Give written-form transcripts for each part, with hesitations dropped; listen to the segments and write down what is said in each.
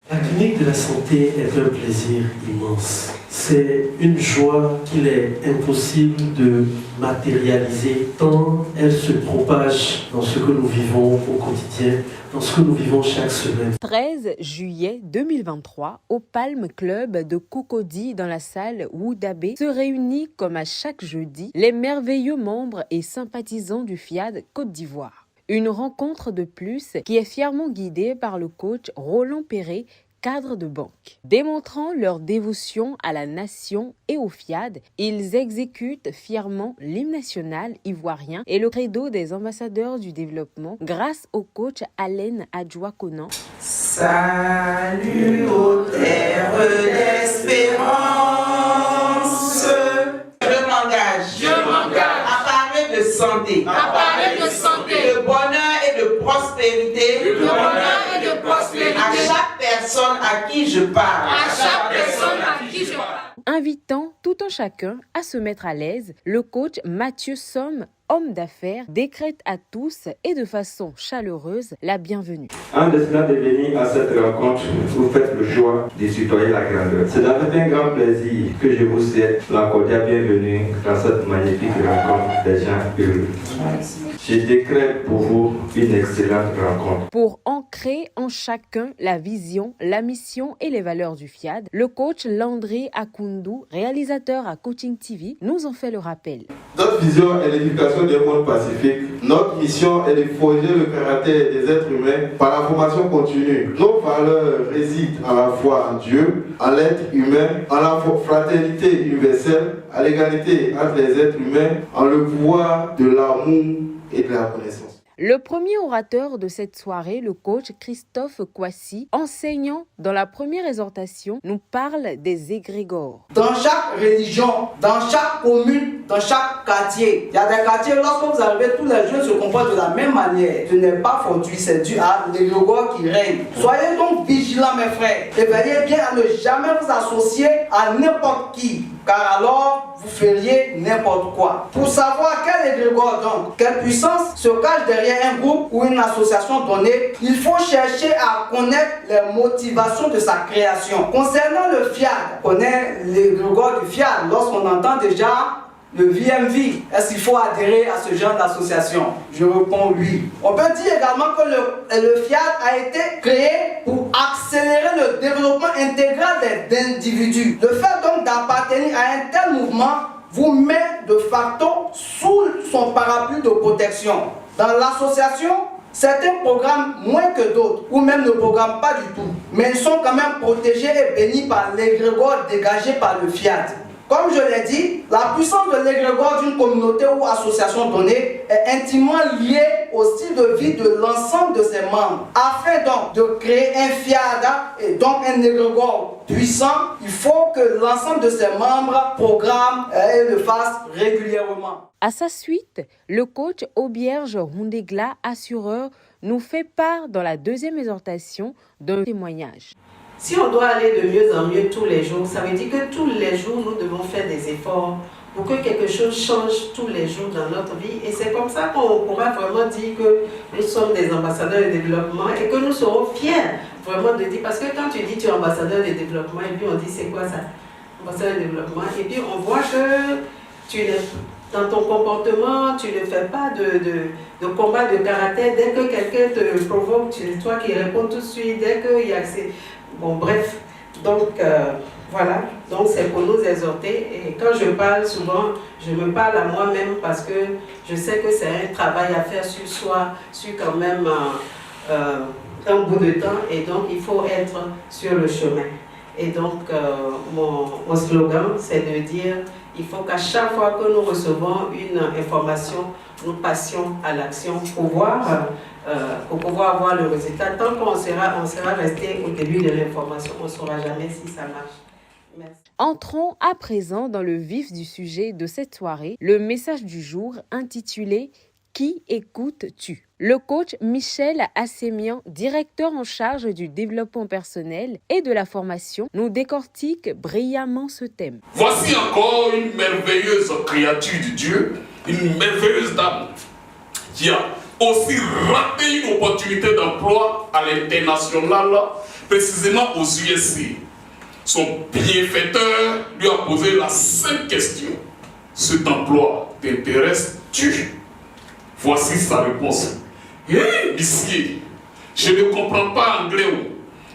La clinique de la santé est un plaisir immense. C'est une joie qu'il est impossible de matérialiser tant elle se propage dans ce que nous vivons au quotidien, dans ce que nous vivons chaque semaine. 13 juillet 2023, au Palm Club de Cocody dans la salle Woudabe, se réunit comme à chaque jeudi les merveilleux membres et sympathisants du FIAD Côte d'Ivoire. Une rencontre de plus qui est fièrement guidée par le coach Roland Perret, cadre de banque. Démontrant leur dévotion à la nation et au FIAD, ils exécutent fièrement l'hymne national ivoirien et le credo des ambassadeurs du développement grâce au coach Alain Adjoa-Conan. Salut aux terres d'espérance. Je m'engage à parler de santé, de bonheur et de prospérité, à chaque personne à qui je parle. Invitant tout un chacun à se mettre à l'aise, le coach Mathieu Somme, homme d'affaires, décrète à tous et de façon chaleureuse la bienvenue. En décidant de venir à cette rencontre, vous faites le choix de citoyer la grandeur. C'est avec un grand plaisir que je vous souhaite la cordiale bienvenue dans cette magnifique rencontre des gens heureux. Je décrète pour vous une excellente rencontre. Pour ancrer en chacun la vision, la mission et les valeurs du FIAD, le coach Landry Akoundou, réalisateur à Coaching TV, nous en fait le rappel. Notre vision est l'éducation du monde pacifique. Notre mission est de forger le caractère des êtres humains par la formation continue. Nos valeurs résident à la fois en Dieu, en l'être humain, en la fraternité universelle, à l'égalité entre les êtres humains, en le pouvoir de l'amour et de la connaissance. Le premier orateur de cette soirée, le coach Christophe Kouassi, enseignant dans la première exhortation, nous parle des égrégores. Dans chaque religion, dans chaque commune, dans chaque quartier, il y a des quartiers, lorsque vous arrivez, tous les jeunes se comportent de la même manière. Ce n'est pas fortuit, c'est dû à l'égrégore qui règne. Soyez donc vigilants, mes frères, et veillez bien à ne jamais vous associer à n'importe qui, car alors vous feriez n'importe quoi. Pour savoir quel égrégore donc, quelle puissance se cache derrière un groupe ou une association donnée, il faut chercher à connaître les motivations de sa création. Concernant le FIAD, on connaît l'égrégore du FIAD lorsqu'on entend déjà le VMV. Est-ce qu'il faut adhérer à ce genre d'association? Je réponds oui. On peut dire également que le FIAD a été créé pour accélérer le développement intégral des individus. Le fait donc d'appartenir à un tel mouvement vous met de facto sous son parapluie de protection. Dans l'association, certains programment moins que d'autres, ou même ne programment pas du tout, mais ils sont quand même protégés et bénis par l'égrégore dégagé par le FIAD. Comme je l'ai dit, la puissance de l'égrégore d'une communauté ou association donnée est intimement liée au style de vie de l'ensemble de ses membres. Afin donc de créer un FIAD et donc un égrégore puissant, il faut que l'ensemble de ses membres programment et le fassent régulièrement. À sa suite, le coach Aubierge Rundegla, assureur, nous fait part dans la deuxième exhortation d'un témoignage. Si on doit aller de mieux en mieux tous les jours, ça veut dire que tous les jours, nous devons faire des efforts pour que quelque chose change tous les jours dans notre vie. Et c'est comme ça qu'on pourra vraiment dire que nous sommes des ambassadeurs de développement et que nous serons fiers vraiment de dire, parce que quand tu dis tu es ambassadeur de développement, et puis on dit c'est quoi ça, ambassadeur de développement, et puis on voit que dans ton comportement, tu ne fais pas de combat de caractère. Dès que quelqu'un te provoque, c'est toi qui réponds tout de suite. Dès qu'il y a... Bon, bref. Donc, voilà. Donc, c'est pour nous exhorter. Et quand je parle souvent, je me parle à moi-même parce que je sais que c'est un travail à faire sur soi, sur quand même un bout de temps. Et donc, il faut être sur le chemin. Et donc, mon slogan, c'est de dire... Il faut qu'à chaque fois que nous recevons une information, nous passions à l'action pour pouvoir avoir le résultat. Tant qu'on sera resté au début de l'information, on ne saura jamais si ça marche. Merci. Entrons à présent dans le vif du sujet de cette soirée, le message du jour intitulé « Qui écoutes-tu » Le coach Michel Assémian, directeur en charge du développement personnel et de la formation, nous décortique brillamment ce thème. Voici encore une merveilleuse créature de Dieu, une merveilleuse dame. qui a aussi raté une opportunité d'emploi à l'international, précisément aux USA. Son bienfaiteur lui a posé la simple question: cet emploi t'intéresse-tu? Voici sa réponse. Hé, monsieur, je ne comprends pas anglais,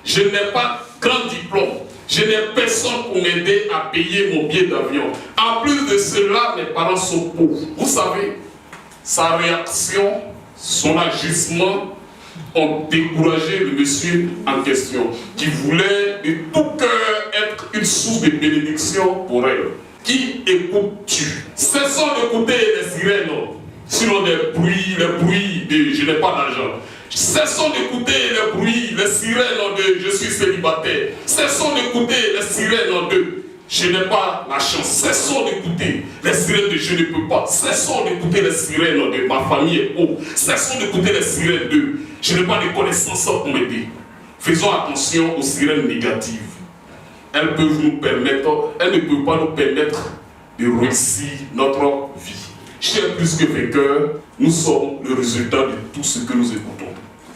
je n'ai pas grand diplôme, je n'ai personne pour m'aider à payer mon billet d'avion. En plus de cela, mes parents sont pauvres. Vous savez, sa réaction, son agissement ont découragé le monsieur en question, qui voulait de tout cœur être une source de bénédiction pour elle. Qui écoutes-tu? Cessons d'écouter les sirènes, sinon les bruits de je n'ai pas d'argent. Cessons d'écouter les bruits, les sirènes de je suis célibataire. Cessons d'écouter les sirènes de je n'ai pas la chance. Cessons d'écouter les sirènes de je ne peux pas. Cessons d'écouter les sirènes de ma famille est pauvre. Cessons d'écouter les sirènes de je n'ai pas de connaissances pour m'aider. Faisons attention aux sirènes négatives. Elles peuvent nous permettre, elles ne peuvent pas nous permettre de réussir notre vie. Chers plus que vainqueurs, nous sommes le résultat de tout ce que nous écoutons.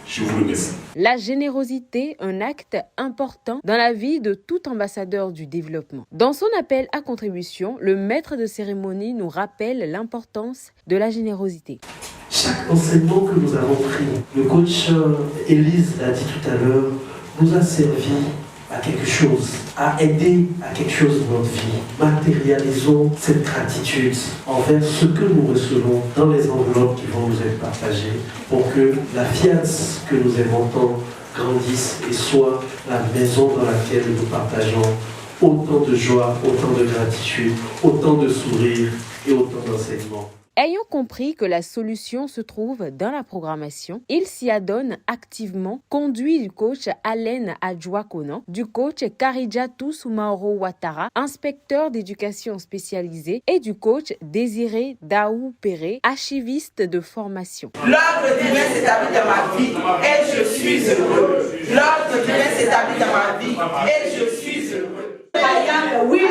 Je vous remercie. La générosité, un acte important dans la vie de tout ambassadeur du développement. Dans son appel à contribution, le maître de cérémonie nous rappelle l'importance de la générosité. Chaque enseignement que nous avons pris, le coach Élise l'a dit tout à l'heure, nous a servi à quelque chose, à aider à quelque chose dans notre vie. Matérialisons cette gratitude envers ce que nous recevons dans les enveloppes qui vont nous être partagées pour que la Fiat que nous aimons tant grandisse et soit la maison dans laquelle nous partageons autant de joie, autant de gratitude, autant de sourires et autant d'enseignements. Ayant compris que la solution se trouve dans la programmation, il s'y adonne activement, conduit du coach Allen Adjoa-Conan, du coach Karidjatou Soumaoro Ouattara, inspecteur d'éducation spécialisée, et du coach Désiré Daou Péré, archiviste de formation. L'ordre divin s'établit dans ma vie et je suis heureux. L'ordre divin s'établit dans ma vie et je suis heureux. I am a winner.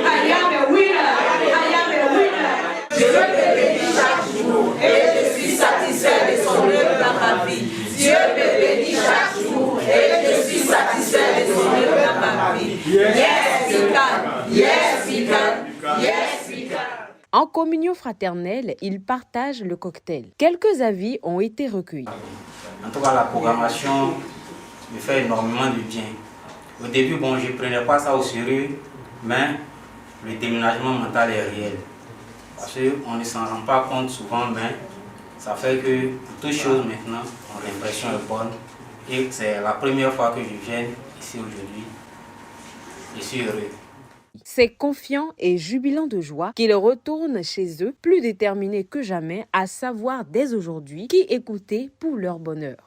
I am a winner. I am a winner. Je me bénis chaque jour et je suis satisfait de son œuvre dans ma vie. Dieu me bénit chaque jour et je suis satisfait de son œuvre dans ma vie. Yes, we can. Yes, we can. Yes, we can. En communion fraternelle, ils partagent le cocktail. Quelques avis ont été recueillis. En tout cas, la programmation me fait énormément de bien. Au début, bon, je ne prenais pas ça au sérieux, mais le déménagement mental est réel. Parce qu'on ne s'en rend pas compte souvent, mais ça fait que pour toute chose maintenant, l'impression est bonne. Et c'est la première fois que je viens ici aujourd'hui. Je suis heureux. C'est confiant et jubilant de joie qu'ils retournent chez eux, plus déterminés que jamais à savoir dès aujourd'hui qui écouter pour leur bonheur.